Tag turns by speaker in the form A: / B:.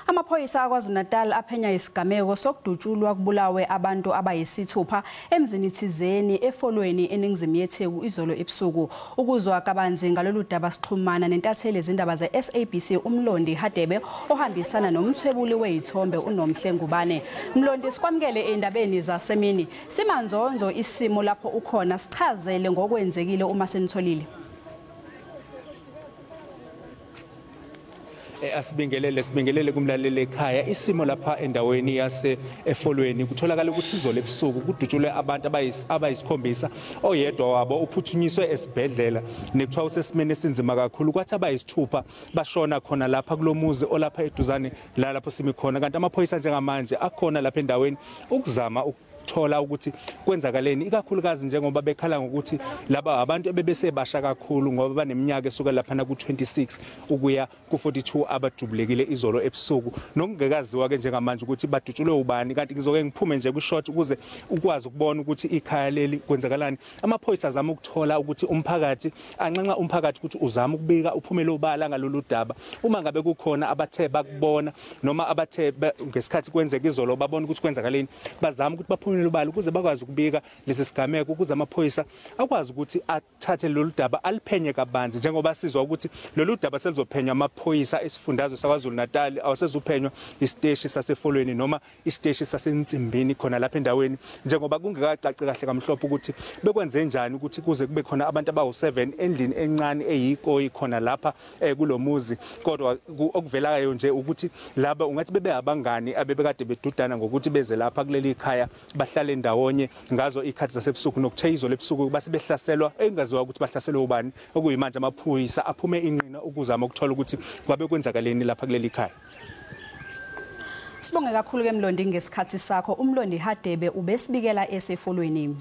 A: Amaphoyisa aKwaZulu Natal aphenya isigameko sokudutshulwa kubulawe abantu abayisithupha emzini thizeni eFolweni eNingizimu yeTheku izolo ebusuku. Ukuzwa kabanzi ngalolu daba sixhumana nentatheli izindaba ze-SABC umlondi Hadebe ohambisana nomthwebuli wezithombe uNomhle Ngubane. Mlondi, sikwamukele endabeni zasemini. Simanzonzo isimo lapho ukhona, sichazele ngokwenzekile uma senitholile.
B: Sibingelele kumlaleli ekhaya. Isimo lapha endaweni yase eFolweni kutholakala ukuthi izolo ebusuku kudutshulwe abantu abayisikhombisa, oyedwa wabo uphuthunyiswe esibhedlela nekuthiwa usesimene esinzima kakhulu. Kwathi abayisithupha bashona khona lapha kulomuzi olapha eduzane lapho simi khona, kanti amaphoyisa njengamanje akhona lapha endaweni ukuzama thola ukuthi kwenzakaleni, ikakhulukazi njengoba bekhala ngokuthi laba abantu ebebesebasha kakhulu ngoba baneminyaka esuka lapha na ku26 ukuya ku42 abajubulekile izolo ebusuku, nokungekaziwa ke njengamanje ukuthi badutshulwe ubani. Kanti ngizoke ngiphume nje ku-short ukuze ukwazi ukubona ukuthi ikhaya leli kwenzakalani. Amaphoyisa azama ukuthola ukuthi umphakathi anxenxa umphakathi ukuthi uzama ukubika uphumelo obala ngalolu daba. Uma ngabe kukhona abathe bakubona noma abathe ngesikhathi kwenzeka izolo babona ukuthi kwenzakaleni, bazama ukuthi baphume ubala ukuze bakwazi ukubika lesi sigameko, ukuze amaphoyisa akwazi ukuthi athathe lolu daba aliphenye kabanzi, njengoba sizwa ukuthi lolu daba selizophenywa amaphoyisa esifundazwe saKwaZulu Natal, awasezuphenywa isiteshi saseFolweni noma isiteshi saseNingizimu khona lapha endaweni, njengoba kungekacaci kahle kamhlophe ukuthi bekwenze njani ukuthi kuze kube khona abantu abawu7 endlini encane eyikoyi khona lapha kulomuzi. Kodwa okuvelayo nje ukuthi laba ungathi bebe abangani abebekade bedudana ngokuthi beze lapha kuleli ikhaya bahlale ndawonye ngazo ikhathi zasebusuku, nokuthe izolo ebusuku base behlaselwa engaziwa ukuthi bahlaselwe ubani. Okuyimanje amaphoyisa aphume inqina ukuzama ukuthola ukuthi kwabe kwenzakaleni lapha kuleli ikhaya.
A: Sibonge kakhulu ke Mlondi ngesikhathi sakho. Umlondi Hadebe ubesibikela eSAFolweni.